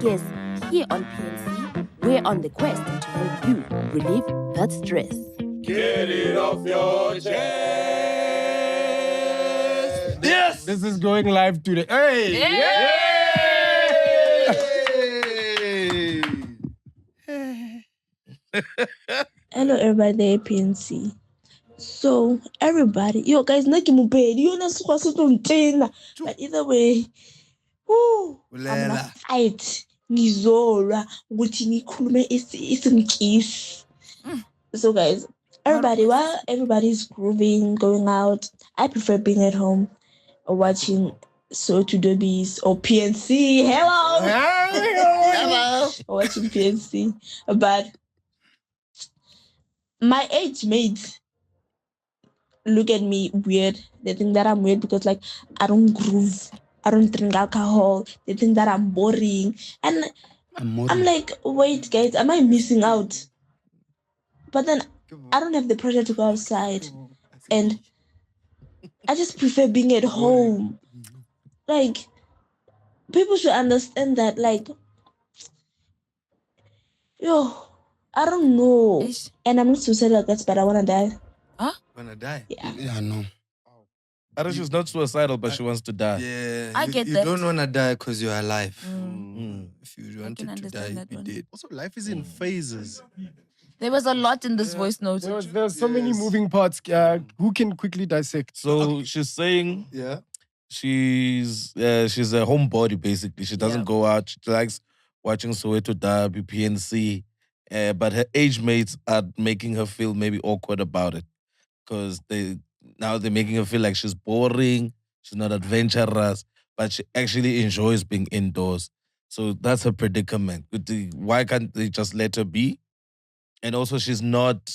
Yes, here on PNC, we're on the quest to help you relieve that stress. Get it off your chest. Yes. This is going live today. Hey! Yay! Hello everybody, PNC. So everybody, yo guys, but either way, I'm gonna fight. Ngizolwa ukuthi ngikhulume isingisi. So guys, everybody, while everybody's grooving, going out, I prefer being at home or watching So to Dobies or PNC. Hello. Hello. Watching PNC. But my age mates look at me weird. They think that I'm weird because like I don't groove. I don't drink alcohol. They think that I'm boring. And I'm like, wait, guys, am I missing out? But then I don't have the pressure to go outside. And I just prefer being at home. Like, people should understand that, like, yo, I don't know. And I'm not suicidal, guys, but I want to die. Huh? Want to die? Yeah, no. I don't. She's not suicidal, but she wants to die. Yeah, I get you that. You don't want to die because you're alive. If you wanted to understand die, that you one. did. Also, life is in phases. There was a lot in this voice note. There's so many moving parts. Who can quickly dissect? So she's saying, Yeah. she's a homebody basically. She doesn't go out. She likes watching Soweto Derby, PNC, but her age mates are making her feel maybe awkward about it because they're making her feel like she's boring. She's not adventurous, but she actually enjoys being indoors. So that's her predicament. Why can't they just let her be? And also, she's not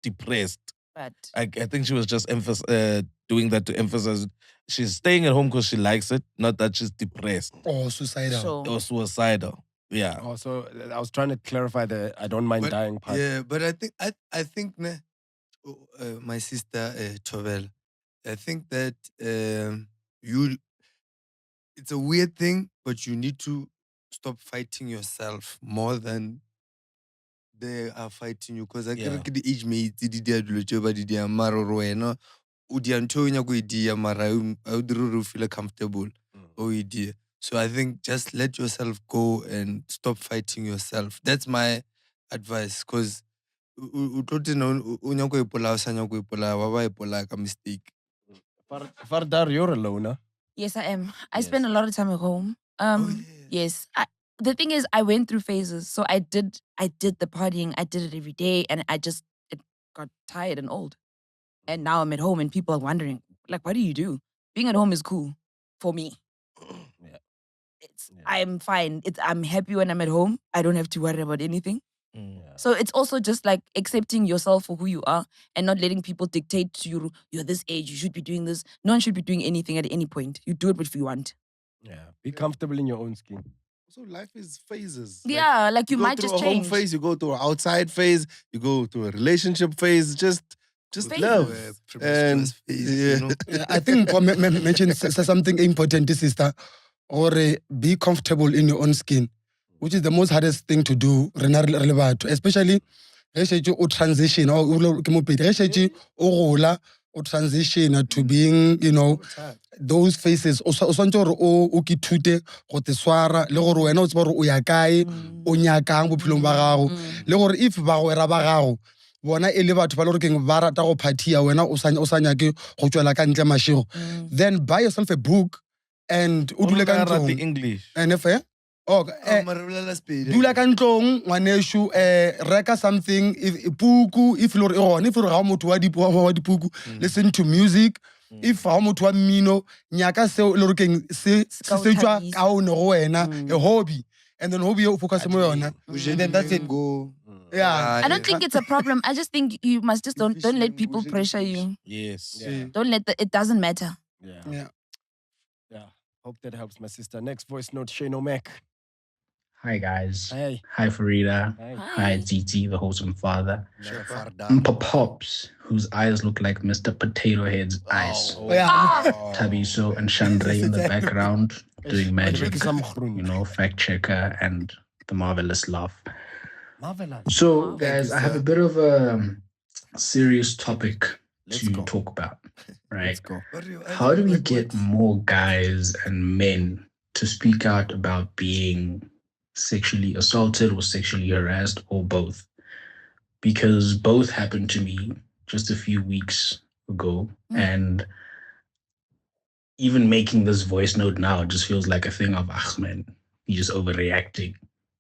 depressed. But I think she was just doing that to emphasize she's staying at home because she likes it, not that she's depressed Or suicidal. so or suicidal. Yeah. Also, I was trying to clarify the I don't mind dying part. Yeah, but I think my sister Tovel, I think that it's a weird thing, but you need to stop fighting yourself more than they are fighting you. Because I Yeah. think the age mates di dia dilo tse ba di dia mara ro wena o dia ntho o nya go e dia mara o dire feel comfortable o e dia. So I think just let yourself go and stop fighting yourself. That's my advice. Because o nya go ipola o sa nya go ipola wa ba ipola ka mistake. Fardar, you're a loner. yes, I am. I Yes. spend a lot of time at home. Yeah. Yes. The thing is, I went through phases. So I did the partying. I did it every day, and it got tired and old. And now I'm at home, and people are wondering, like, what do you do? Being at home is cool for me. Yeah. I'm fine. I'm happy when I'm at home. I don't have to worry about anything. Yeah. So it's also just like accepting yourself for who you are and not letting people dictate to you, you're this age, you should be doing this. No one should be doing anything at any point. You do it if you want. Yeah. Be comfortable in your own skin. So life is phases. Yeah, like you go might through just a home change. phase, you go through an outside phase, you go through a relationship phase, just Phases. love. And You know? I think mentioned something important, sister, or be comfortable in your own skin, which is the most hardest thing to do, especially o transition or transition to being, those faces o swantse gore o ke thute go te swara le gore wena o tseba gore o ya kae o nyakang bophelong ba gago le gore if ba go era ba gago bona e le batho ba le gore keng ba rata go party wena o sa nyake go tswela ka ntle mashego then buy yourself a book and o dule ka the ntlong English. NFA dula ka ntlong ngwaneshu reka something puku if lo re if ga motho wa dipuku listen to music if ga motho wa mmino nyaka se le re keng se tswa ka o ne go wena a hobby and then hobby o focus mo yona then that's it Go. yeah I don't think it's a problem. I just think you must just don't let people pressure you. Yes. Yeah. Don't let it doesn't matter. Yeah. Hope that helps, my sister. Next voice note, Shane O'Mac. Hi, guys. Hey. Hi, Farida. Hey. Hi, Titi, the wholesome father. Farda. Pops, whose eyes look like Mr. Potato Head's eyes. Oh, yeah. Tabiso and Chandra in the background doing magic. Some Fact checker and the marvelous laugh. Marvelous. So, Thank you, guys, I have sir. a bit of a serious topic Let's to go. talk about, right? Let's go. How do we get more guys and men to speak out about being sexually assaulted or sexually harassed or both? Because both happened to me just a few weeks ago. And even making this voice note now just feels like a thing of, man, you're just overreacting.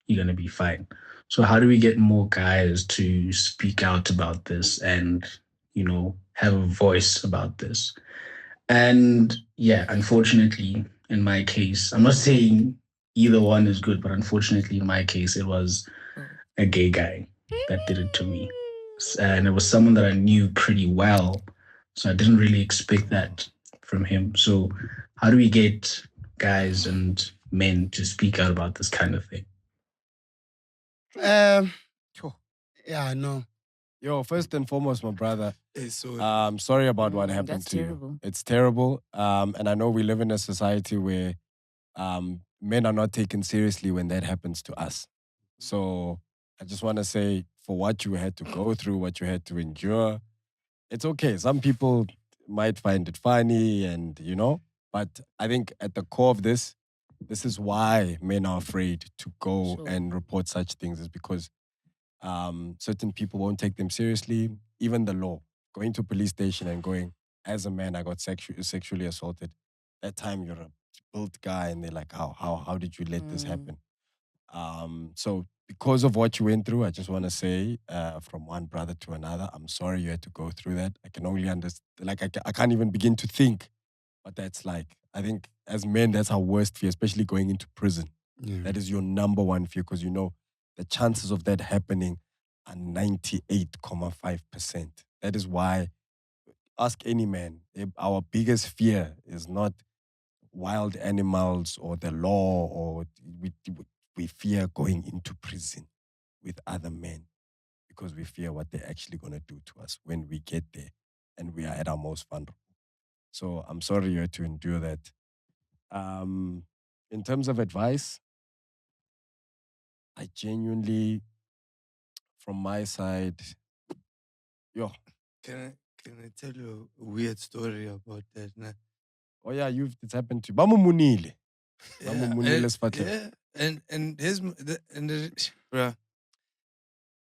You're going to be fine. So how do we get more guys to speak out about this and, have a voice about this? And yeah, unfortunately, in my case, I'm not saying either one is good, but unfortunately, in my case, it was a gay guy that did it to me. And it was someone that I knew pretty well. So I didn't really expect that from him. So how do we get guys and men to speak out about this kind of thing? Yeah, no. Yo, first and foremost, my brother, So sorry about what happened That's to terrible. you. It's terrible. And I know we live in a society where men are not taken seriously when that happens to us. So I just want to say, for what you had to go through, what you had to endure, it's okay. Some people might find it funny and, but I think at the core of this is why men are afraid to go Sure. and report such things, is because certain people won't take them seriously. Even the law, going to police station and going, as a man, I got sexually assaulted. That time you're a built guy, and they're like, how did you let this happen? So because of what you went through, I just want to say, from one brother to another, I'm sorry you had to go through that. I can only understand, like I can't even begin to think what that's like. I think as men, that's our worst fear, especially going into prison. Yeah. That is your number one fear, because the chances of that happening are 98.5%. That is why, ask any man, our biggest fear is not wild animals or the law, or we fear going into prison with other men, because we fear what they're actually going to do to us when we get there and we are at our most vulnerable. So I'm sorry you had to endure that. In terms of advice, I genuinely, from my side, yo, can I tell you a weird story about that? Nah? oh yeah, it's happened to you. Bamumunile. Bamumunile sifatlhego. Yeah, and here's bruh,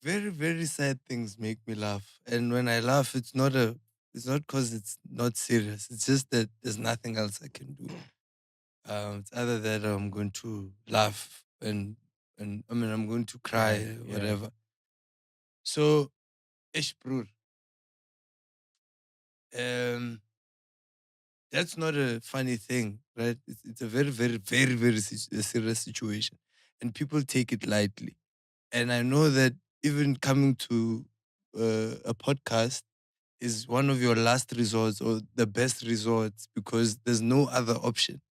very very sad things make me laugh, and when I laugh, it's not because it's not serious. It's just that there's nothing else I can do. It's either that or I'm going to laugh and I mean I'm going to cry, Yeah. whatever. So, ish, bro. That's not a funny thing, right? It's a very, very, very, very serious situation, and people take it lightly. And I know that even coming to a podcast is one of your last resorts or the best resorts, because there's no other option.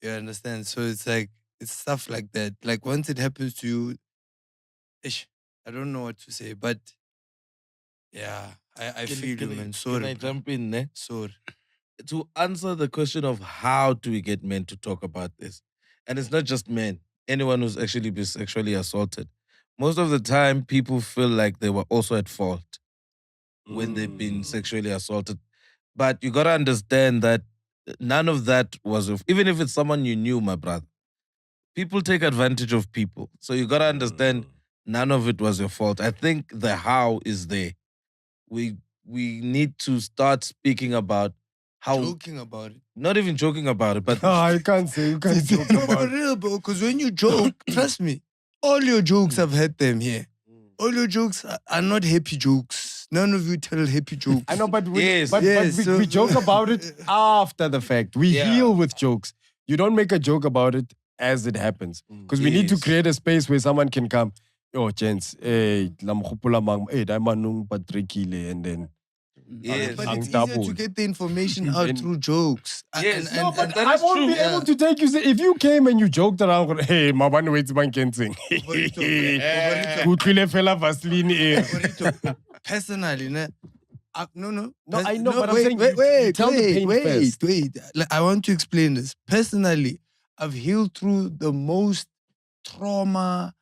You understand? So it's like, it's stuff like that. Like once it happens to you, ish, I don't know what to say, but yeah, I feel you, man. Can Sorry, I bro. jump in there? Sorry. To answer the question of how do we get men to talk about this, and it's not just men, anyone who's actually been sexually assaulted, most of the time people feel like they were also at fault when they've been sexually assaulted. But you gotta understand that none of that was even if it's someone you knew, my brother. People take advantage of people. So you gotta understand none of it was your fault. I think the how is there. We need to start speaking about how, Joking about it. not even joking about it, but You can't joke No, about for it. real, bro. Because when you joke, trust me, all your jokes, I've had them here. All your jokes are not happy jokes. None of you tell happy jokes. I know, but we, Yes. but Yes, we joke about it after the fact. We Yeah. heal with jokes. You don't make a joke about it as it happens. Because we need to Yes. create a space where someone can come, yo, gents, hey, la mokgopola mang, hey, da manong patrikile, and then Yes. But Ang it's easier to double. get the information out And- through jokes. Yes. No, but that I is won't true. be able to take you. If you came and you joked around, hey, mabane wait man kentsing. Overito. Kutlile fela Vaseline eh. Overito. Personally, no, no. No, I know, but I'm wait, saying wait, you tell the pain first. wait. Like, I want to explain this. Personally, I've healed through the most traumatic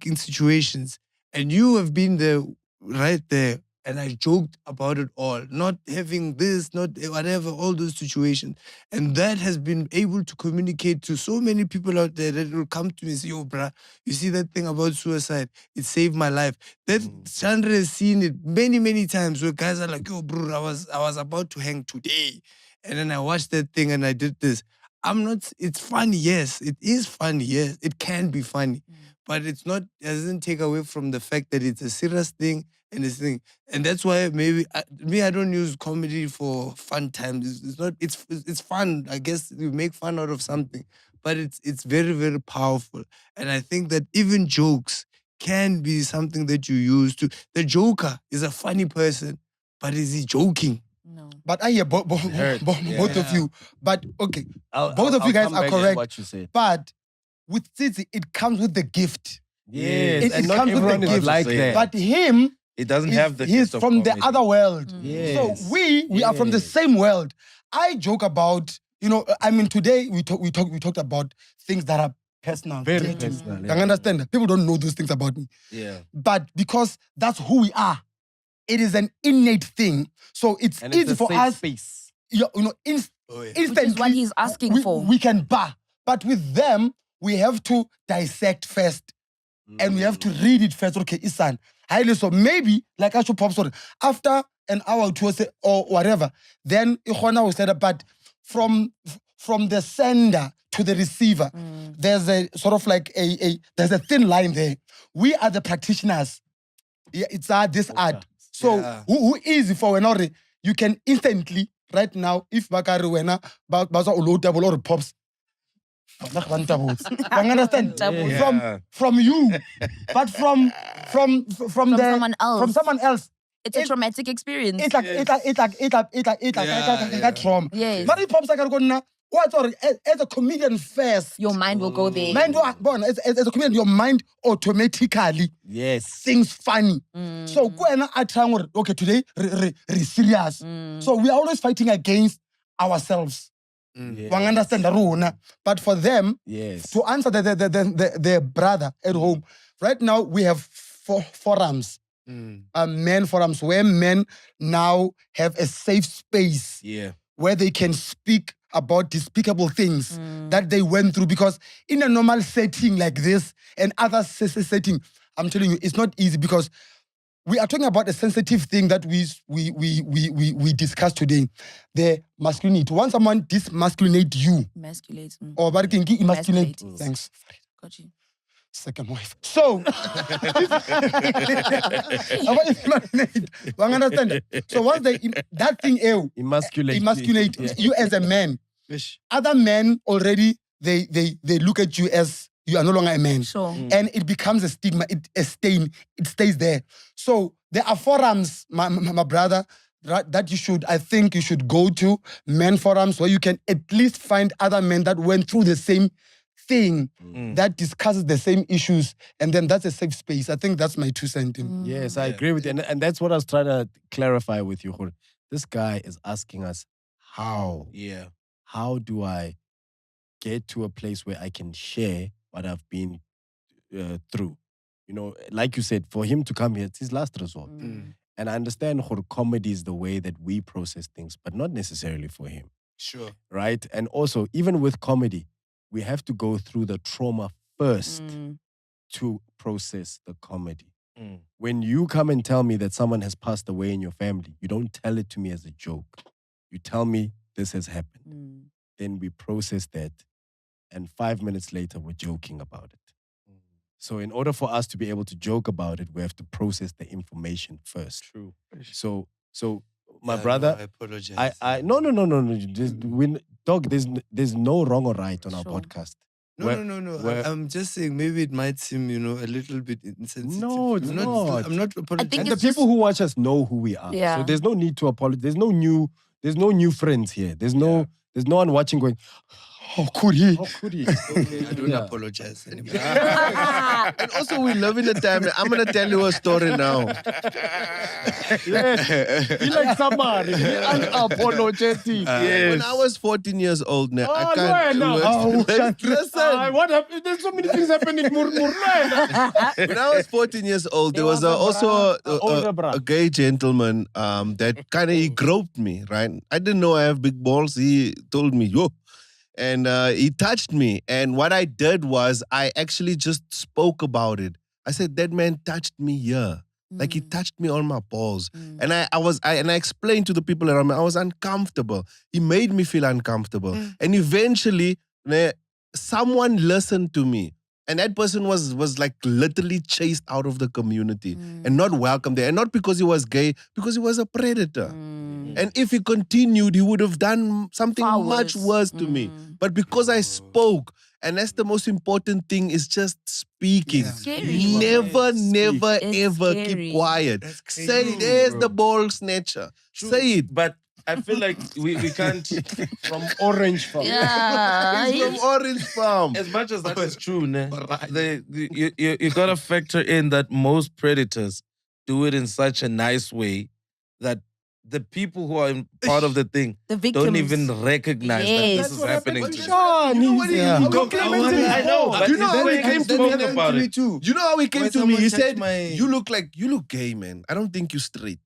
in situations, and you have been there, right there. And I joked about it all, not having this, not whatever, all those situations. And that has been able to communicate to so many people out there that will come to me and say, yo, bruh, you see that thing about suicide? It saved my life. That Chandra has seen it many, many times where guys are like, yo, bro, I was about to hang today. And then I watched that thing and I did this. It's funny, yes. It is funny, yes. It can be funny. But it doesn't take away from the fact that it's a serious thing and this thing. And that's why maybe I don't use comedy for fun times. It's fun. I guess you make fun out of something, but it's very, very powerful. And I think that even jokes can be something that you use to. The joker is a funny person, but is he joking? No. But I hear both of you. But okay, both of you guys are correct. What you said. But with Tsitsi, it comes with the gift. Yes, It and not comes with the everyone is gift. like that. But him, It doesn't he's, have the he's gift of from the comedy. other world. Yes. So we are from the Yes. same world. I joke about, I mean, today we talked about things that are personal. Very dear to me. personal, You yeah. understand that people don't know those things about me. Yeah. But because that's who we are, it is an innate thing. So it's And easy it's a for safe us, space. Oh, yeah. instantly. Which is what he's asking for. We can bar. But with them, we have to dissect first. And we have to read it first. Okay, Isan. Highly so maybe, like I should pop story, after an hour or two or whatever, then Ikhwana will say that, but from the sender to the receiver, there's a sort of like there's a thin line there. We are the practitioners. Yeah, it's this art. So Yeah. who is for when you can instantly right now, if Bakari wena baza ulo double or pops. You understand? Yeah. From you, but from someone else. From someone else. It's a traumatic experience. It's like trauma. Yes. But if pops like what or as a comedian first, Your mind will go there. mind as a comedian, your mind automatically Yes. things funny. So I try okay today re serious. So we are always fighting against ourselves. Yes. One understand the rule, but for them, Yes. to answer their brother at home, right now we have forums, men forums where men now have a safe space Yeah. where they can speak about despicable things that they went through. Because in a normal setting like this and other setting, I'm telling you, it's not easy because we are talking about a sensitive thing that we discussed today, the masculinity. Once someone dismasculinate you, Emasculate. or emasculate, Emasculate. thanks, Got you. second wife. So, one understand. So once that thing emasculate you as a man, other men already they look at you as you are no longer a man. Sure. And it becomes a stigma, a stain, it stays there. So there are forums, my brother, that I think you should go to, men forums, where you can at least find other men that went through the same thing, that discusses the same issues, and then that's a safe space. I think that's my 2 cents. Yes, I agree with you. And that's what I was trying to clarify with you. Khor. This guy is asking us, how do I get to a place where I can share what I've been through? You know, like you said, for him to come here, it's his last resort. And I understand Khor, comedy is the way that we process things, but not necessarily for him. Sure. Right? And also, even with comedy, we have to go through the trauma first to process the comedy. When you come and tell me that someone has passed away in your family, you don't tell it to me as a joke. You tell me this has happened. Then we process that, and 5 minutes later, we're joking about it. So in order for us to be able to joke about it, we have to process the information first. True. So my Yeah, brother, no, I apologize. no. Dog, there's no wrong or right on our Sure. podcast. No. I'm just saying maybe it might seem, a little bit insensitive. No, it's not. I'm not apologizing. And the it's people who watch us know who we are. Yeah. So there's no need to apologize. There's no new friends here. There's no one watching going, how could he? How could he? Okay, I don't apologize anymore. And also, we live in a time. I'm gonna tell you a story now. Be like somebody. Be unapologetic. When I was 14 years old, now I can't. Listen. What happened? There's so many things happening in Murmur. When I was 14 years old, there was also a gay gentleman that kind of he groped me, right? I didn't know I have big balls. He told me, yo. And he touched me. And what I did was I actually just spoke about it. I said, that man touched me here. Like he touched me on my balls. And I explained to the people around me, I was uncomfortable. He made me feel uncomfortable. And eventually, someone listened to me. And that person was like literally chased out of the community and not welcome there. And not because he was gay, because he was a predator. And if he continued, he would have done something much worse to me. But because I spoke, and that's the most important thing, is just speaking. Never, ever keep quiet. Say, there's the ball snatcher. Say it. But I feel like we can't. From Orange Farm. Yeah. He's from Orange Farm. As much as that is true, you gotta factor in that most predators do it in such a nice way that the people who are part of the thing The victims. don't even recognize that Yes. this is happening to them. Sean, You know what he I know, but you know how he he came to spoke me about it. too. You know how he came When to me? He someone said, touched you look gay, man. I don't think you're straight.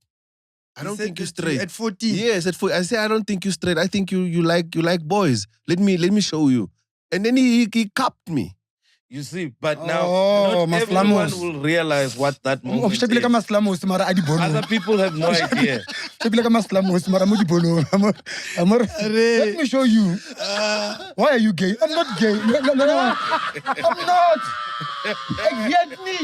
I don't think you're straight. At 14. Yes, at 14. I say, I don't think you're straight. I think you like boys. Let me show you. And then he cupped me. You see, but now Oh, not everyone Maslamos. will realize what that moment is. Shapile ka maslamos mara a di bolo. Other people have no idea. Shapile ka maslamos mara mo di bolo. Let me show you. Why are you gay? I'm not gay. No. I'm not. Exactly.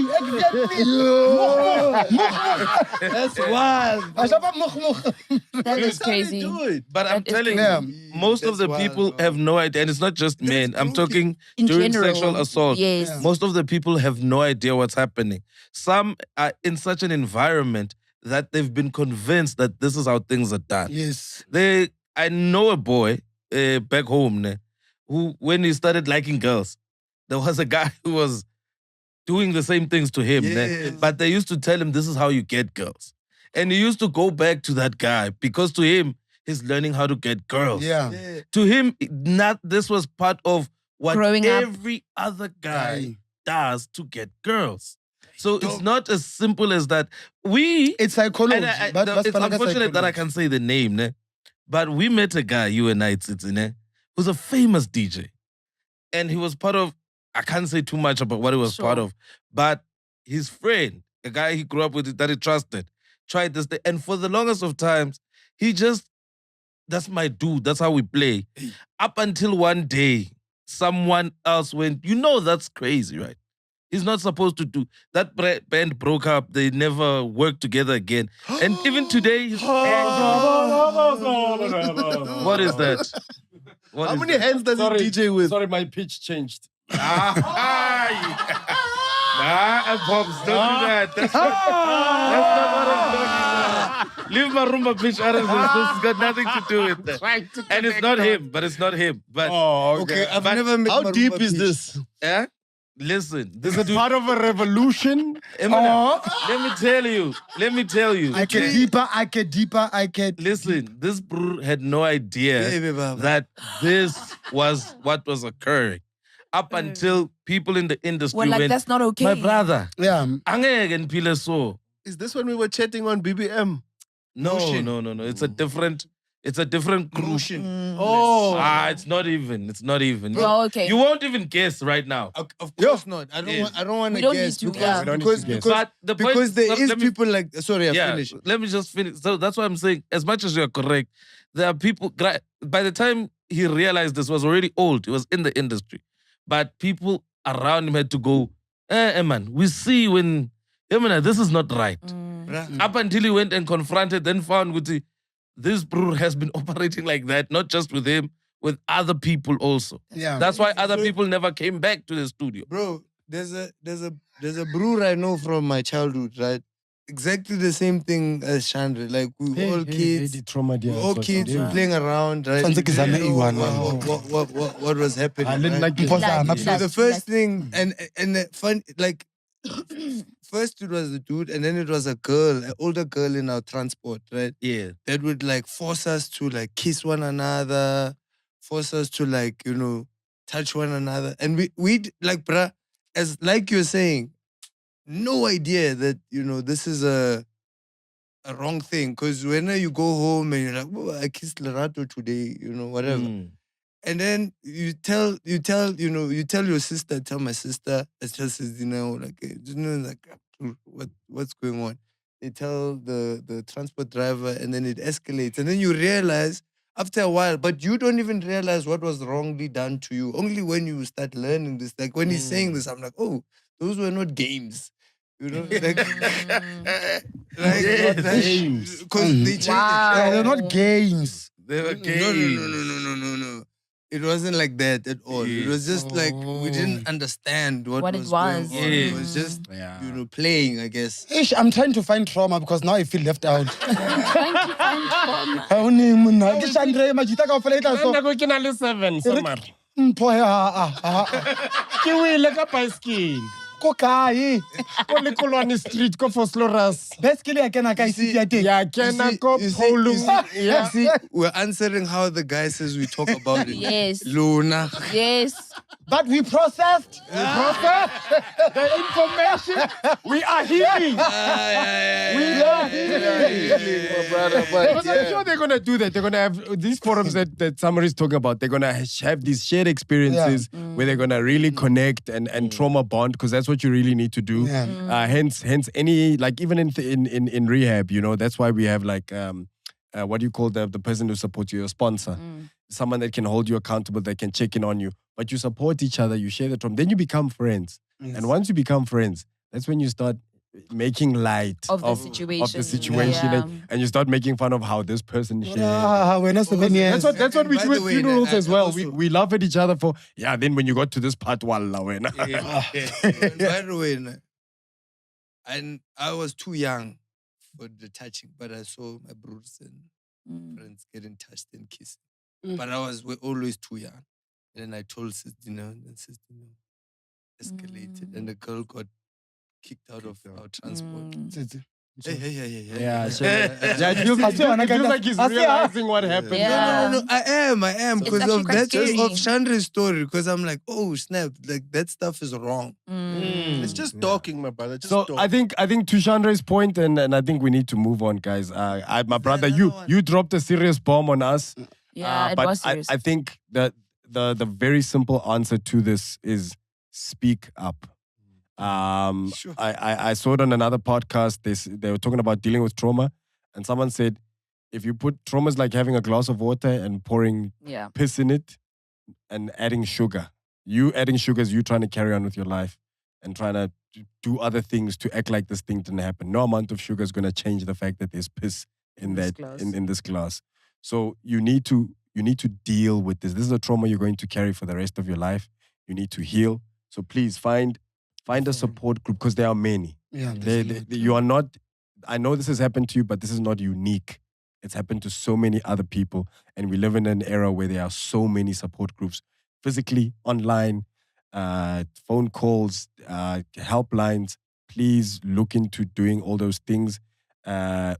That's wild. That is crazy. Do it. But I'm That is telling crazy. you, most of the That's people wild, have no idea. And it's not just men. I'm talking In during general. sexual assault. Yes. Most of the people have no idea what's happening. Some are in such an environment that they've been convinced that this is how things are done. Yes. I know a boy back home who, when he started liking girls, there was a guy who was doing the same things to him. Yes. But they used to tell him, this is how you get girls. And he used to go back to that guy because to him, he's learning how to get girls. Yeah. To him, this was part of what Growing up. every other guy does to get girls. So it's not as simple as that. It's psychology. And but it's unfortunate that I can say the name, but we met a guy, you and I, Tsitsi, who's a famous DJ. And he was part of, I can't say too much about what he was part of, but his friend, a guy he grew up with that he trusted, tried this thing. And for the longest of times, that's my dude, that's how we play. Up until one day, someone else went, that's crazy, right? He's not supposed to do. That band broke up. They never worked together again. And even today, he's what is that? How many hands does he DJ with? Sorry, my pitch changed. Pops, don't do that. That's not what I'm talking about. Leave my rumba bitch out of this. This has got nothing to do with that. And it's not him, but it's not him. But Okay, I've never met How Marumba deep is Peach. this? yeah, listen, this Is it part of a revolution? Eminem, let me tell you. I get deeper. Listen, this brr had no idea Baby Baba. that this was what was occurring. Up until people in the industry Well, like, went, that's not okay. my brother, Yeah. angeke ngiphile so. Is this when we were chatting on BBM? No. It's a different crew. Motion. It's not even. Oh, okay. You won't even guess right now. Of course not. I don't want We to don't guess need to, because yeah. We don't need to guess. But the point, because there is let me- people like sorry, I finished. Let me just finish. So that's why I'm saying, as much as you're correct, there are people, by the time he realized this was already old, he was in the industry. But people around him had to go, man, we see when, man, this is not right. Up until he went and confronted, then found, this brew has been operating like that, not just with him, with other people also. Yeah. That's why other people never came back to the studio. Bro, there's a brewer I know from my childhood, right? Exactly the same thing as Chandra. Like we all kids, playing around, right? We didn't know what was happening. Right? So the first thing and the fun, like first it was a dude and then it was a girl, an older girl in our transport, right? Yeah. That would like force us to like kiss one another, force us to like, touch one another. And we like, bruh, as like you're saying, no idea that, this is a wrong thing. Because when you go home and you're like, oh, I kissed Lerato today, whatever. And then you tell your sister, tell my sister, I tell Sister, like, what's going on? They tell the transport driver and then it escalates. And then you realize after a while, but you don't even realize what was wrongly done to you. Only when you start learning this. Like when he's saying this, I'm like, oh, those were not games. Like, games. Because they changed They're not games. They were games. No. It wasn't like that at all. It was just like we didn't understand what it was was. going on. It was just, playing, I guess. Ish, I'm trying to find trauma because now I feel left out. Trying to find trauma. Ke Chandra, majita kaofela e tla so. Nna go ke na le 7 samar. Mpho Ke wile ka bicycle. ko kae? Ko Lekolwane Street ko Vosloorus. Basically I kena ka isi ya teng. Ya kena ko Polo. You see, we're answering how the guy says we talk about it. Yes. Luna. Yes. But we processed. The information. We are healing. We are healing. But I'm sure they're going to do that. They're going to have these forums that somebody's talking about. They're going to have these shared experiences where they're going to really connect and trauma bond, because that's what you really need to do. Hence any, like even in rehab, that's why we have like, what do you call the person who supports you, your sponsor. Someone that can hold you accountable, that can check in on you. But you support each other, you share the trauma. Then you become friends. Yes. And once you become friends, that's when you start making light of the situation. And you start making fun of how this person shared. That's what we do at funerals as well. We laugh at each other for, then when you got to this part, wallah. By the way, and I was too young for the touching, but I saw my brothers and friends getting touched and kissed. But we're always too young. And then I told Sister, and Sister escalated. And the girl got kicked out of our transport. Yeah, it feels like he's realizing what happened. Yeah. No, I am. Because of that, of Chandra's story. Because I'm like, oh, snap. Like, that stuff is wrong. It's just talking, my brother. Just so talk. I think to Chandra's point, and I think we need to move on, guys. My brother, you dropped a serious bomb on us. Yeah, it was serious. I think that the very simple answer to this is speak up. Sure. I saw it on another podcast. They were talking about dealing with trauma, and someone said, if you put trauma is like having a glass of water and pouring piss in it and adding sugar. You adding sugar is you trying to carry on with your life and trying to do other things to act like this thing didn't happen. No amount of sugar is going to change the fact that there's piss in this glass. So you need to deal with this. This is a trauma you're going to carry for the rest of your life. You need to heal. So please find a support group, because there are many. Yeah, you are not. I know this has happened to you, but this is not unique. It's happened to so many other people, and we live in an era where there are so many support groups, physically, online, phone calls, helplines. Please look into doing all those things. My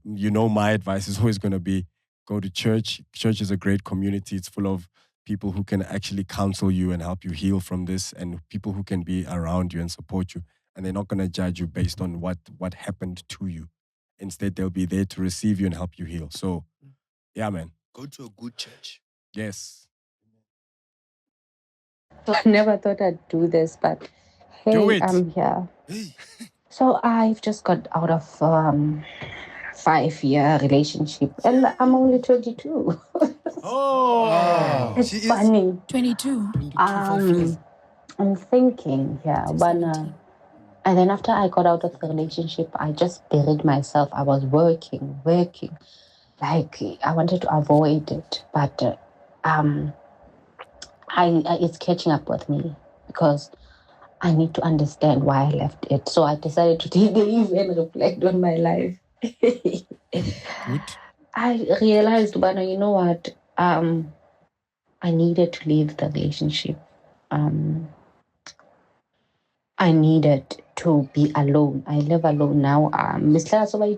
advice is always going to be, go to church. Church is a great community. It's full of people who can actually counsel you and help you heal from this, and people who can be around you and support you. And they're not going to judge you based on what happened to you. Instead, they'll be there to receive you and help you heal. So, yeah, man. Go to a good church. Yes. I never thought I'd do this, but hey, I'm here. Hey. So I've just got out of 5-year relationship, and I'm only 22. It's funny. 22. I'm thinking, and then after I got out of the relationship, I just buried myself. I was working. Like I wanted to avoid it, but it's catching up with me because I need to understand why I left it. So I decided to take a leave and reflect on my life. Good. I realized, but you know what? I needed to leave the relationship. I needed to be alone. I live alone now.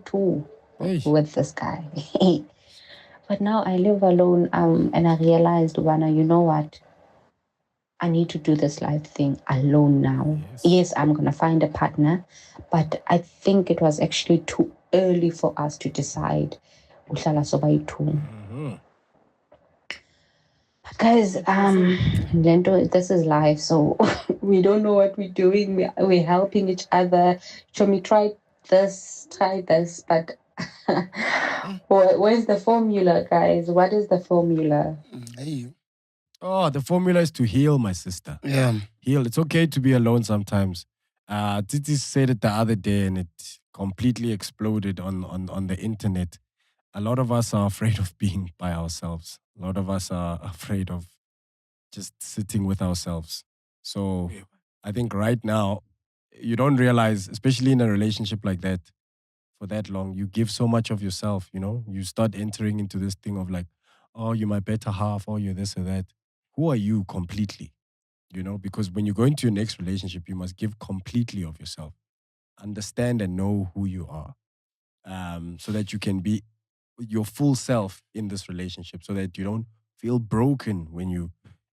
Too with this guy. But now I live alone. And I realized, you know what? I need to do this life thing alone now. Yes, I'm gonna find a partner, but I think it was actually too early for us to decide. Guys, Lento, this is life, so we don't know what we're doing. We're helping each other. Show me try this, but where's the formula, guys? What is the formula? Hey. Oh, the formula is to heal, my sister. Yeah. Heal. It's okay to be alone sometimes. Titi said it the other day and it completely exploded on the internet. A lot of us are afraid of being by ourselves. A lot of us are afraid of just sitting with ourselves. So I think right now, you don't realize, especially in a relationship like that, for that long, you give so much of yourself, you start entering into this thing of like, oh, you're my better half, or you're this or that. Who are you completely? Because when you go into your next relationship, you must give completely of yourself. Understand and know who you are, so that you can be your full self in this relationship, so that you don't feel broken when you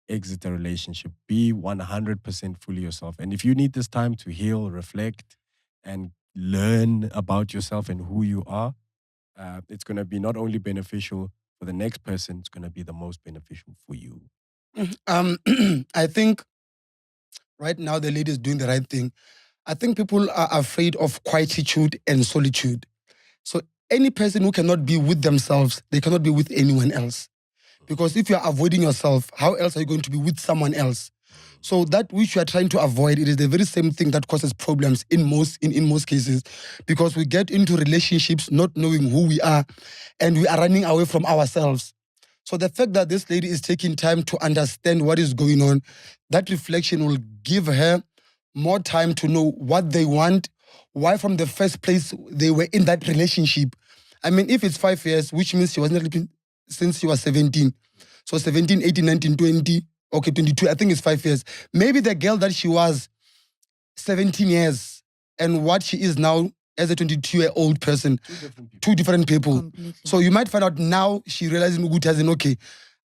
exit a relationship. Be 100% fully yourself. And if you need this time to heal, reflect, and learn about yourself and who you are, it's going to be not only beneficial for the next person, it's going to be the most beneficial for you. I think right now the lady is doing the right thing. I think people are afraid of quietude and solitude. So any person who cannot be with themselves, they cannot be with anyone else. Because if you're avoiding yourself, how else are you going to be with someone else? So that which you are trying to avoid, it is the very same thing that causes problems in most cases, because we get into relationships not knowing who we are, and we are running away from ourselves. So the fact that this lady is taking time to understand what is going on, that reflection will give her more time to know what they want, why from the first place they were in that relationship. I mean, if it's 5 years, which means she wasn't sleeping since she was 17. So 17, 18, 19, 20, okay, 22, I think it's 5 years. Maybe the girl that she was 17 years and what she is now as a 22-year-old person, two different people. Completely. So you might find out now she realizing, okay,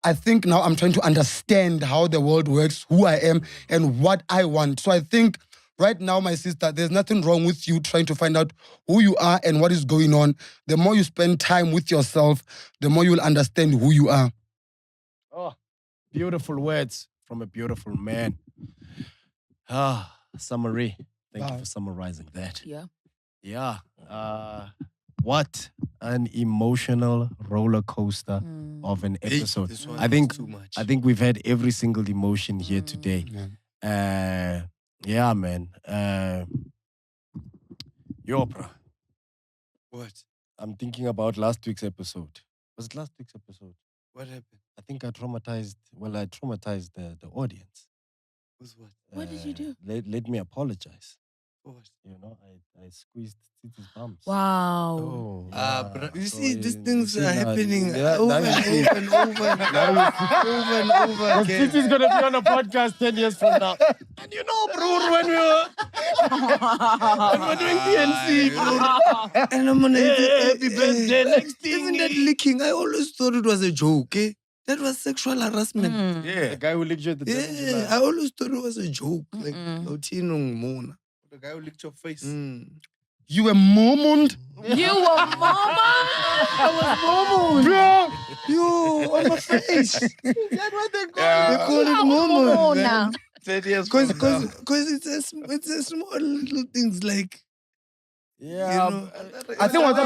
I think now I'm trying to understand how the world works, who I am, and what I want. So I think right now, my sister, there's nothing wrong with you trying to find out who you are and what is going on. The more you spend time with yourself, the more you'll understand who you are. Oh, beautiful words from a beautiful man. Summary. Thank you for summarizing that. Yeah. Yeah. What an emotional roller coaster of an episode. This one I think is too much. I think we've had every single emotion here today. Yeah, man. Yo, bro. What? I'm thinking about last week's episode. Was it last week's episode? What happened? I think I traumatized the audience. What's what? What did you do? Let me apologize. For what? I squeezed Titi's bums. Wow. Oh, Bro, you so see, these you things see are now, happening yeah, over now and you see. over and over and over again. Titi's gonna be on a podcast 10 years from now. And bro, when we're doing PNC, bro. And I'm gonna Happy birthday, next thing. Even that licking, I always thought it was a joke, eh? That was sexual harassment. The guy who licked you at the Yeah, I always thought it was a joke. Like, The guy who licked your face. You were mommed. You were mama? I was mommed. Bro, yo, on my face. That's what they call They call it moment, now. 10 years Because from now. it's a small little things like Yeah, I think what's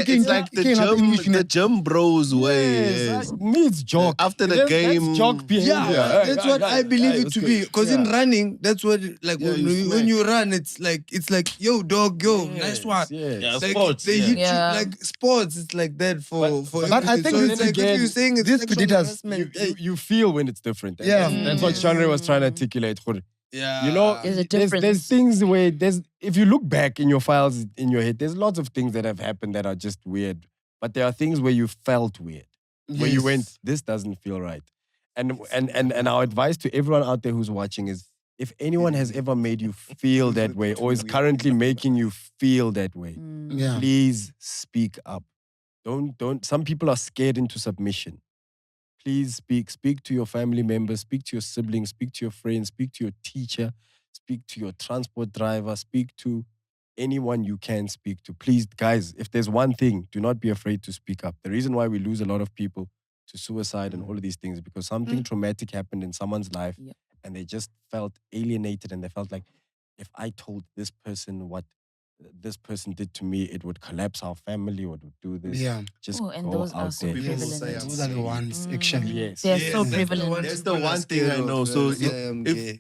it's like the gym bros way. Yes. Needs joke. After the game. That's joke behavior. Yeah, that's what I believe it to be. Because in running, that's what when you run, it's like yo dog, yo, nice one. Yeah, Like, sports. they hit Yeah. you like sports. It's like that for. But I think so this it's like again, if you're saying it's these sexual predators, harassment, You feel when it's different. And Yeah. that's what Chandra was trying to articulate. yeah, You know, There's a there's difference. things where if you look back in your files in your head, there's lots of things that have happened that are just weird. But there are things where you felt weird, where you went, this doesn't feel right. And our advice to everyone out there who's watching is, if anyone has ever made you feel that way or is currently making you feel that way, Yeah. please speak up. Don't. Some people are scared into submission. Please speak. Speak to your family members, speak to your siblings, speak to your friends, speak to your teacher, speak to your transport driver, speak to anyone you can speak to. Please, guys, if there's one thing, do not be afraid to speak up. The reason why we lose a lot of people to suicide and all of these things is because something traumatic happened in someone's life and they just felt alienated and they felt like, if I told this person what this person did to me, it would collapse our family or it would do this. Yeah. Just Oh, and go those are out so there. prevalent. Those are the ones, actually. Yes. They're Yes, so that's the prevalent. one That's the people are one thing I scared know. of, So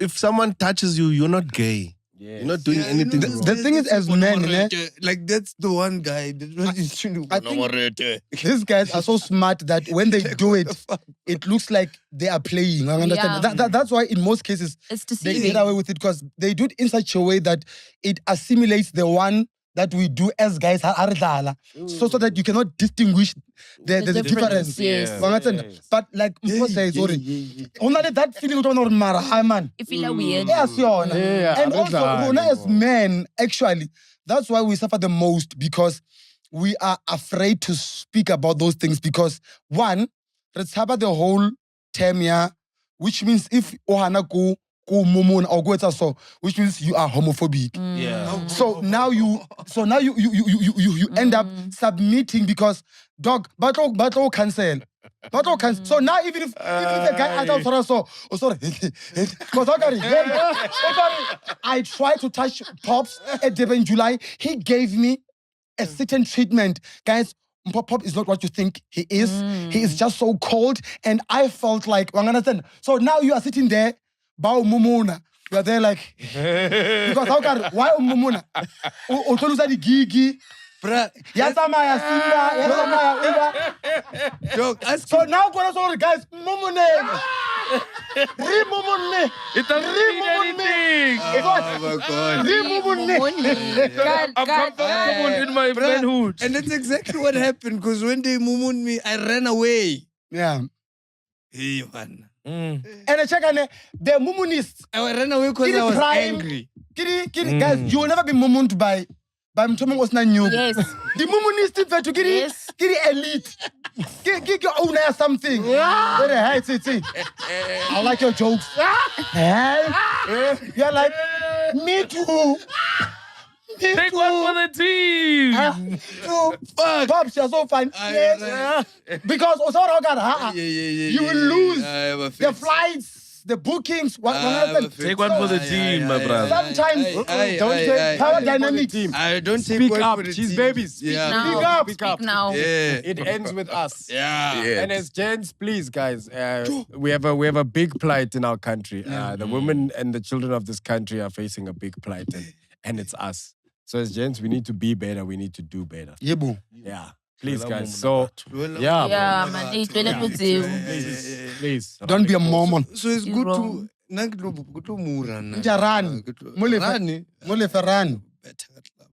if someone touches you, you're not gay. Yes. You're not doing anything wrong. The thing is, as men, like that's the one guy. That's what you should do. I think these guys are so smart that when they do it, it looks like they are playing. I understand. Yeah. That's why in most cases It's they deceiving. get away with it, because they do it in such a way that it assimilates the one that we do as guys, so that you cannot distinguish the difference. Yes. You understand? But like Mpo says, sorry, only that feeling of man. You feel weird. Yes, yona. Yeah, And also, Arendal, as men, actually, that's why we suffer the most, because we are afraid to speak about those things. Because one, let's have the whole term here, which means if ohana go mumun or go so, which means you are homophobic. Yeah. So now you end up submitting, because dog battle cancel. Battle cancel. So now even if the guy out so sorry. Because I tried to touch Pops at Devon July. He gave me a certain treatment. Guys, Pop is not what you think he is. He is just so cold. And I felt like, so now you are sitting there, Bao Mumuna. You are there like, because why Mumuna? Utoluza di gigi. Yasamaya Simba, Yasamaya. So now, guys, Mumune. Remumune. It doesn't mean anything. Oh my God. God, I'm comfortable in my manhood. And that's exactly what happened, because when they mumun me, I ran away. Yeah. Hey, man. And I check on the Mumunists. I ran away because I was angry. Guys, you will never be mumuned by Mtomong Osnanyu. Yes. The Mumunists to get elite. Get your own ass something. Yeah. Hey, I like your jokes. You're like, me too. Take one for the team. Fuck. Pops, you're so fine. Yes. Because you will lose the flights, the bookings. Take one for the team, my brother. Sometimes don't take power dynamics. I don't take Speak one up, for the cheese team. babies. Now. Speak up. Now. Yeah. It ends with us. Yeah. And as gents, please, guys, we have a big plight in our country. The women and the children of this country are facing a big plight, and it's us. So as gents, we need to be better. We need to do better. Yebo. Yeah. Please, guys. So, yeah. Yeah, man. It's been with you. Please. Don't be a Mormon. So it's You're good wrong. to. Njarani. Njarani. Mule Ferrani. Better.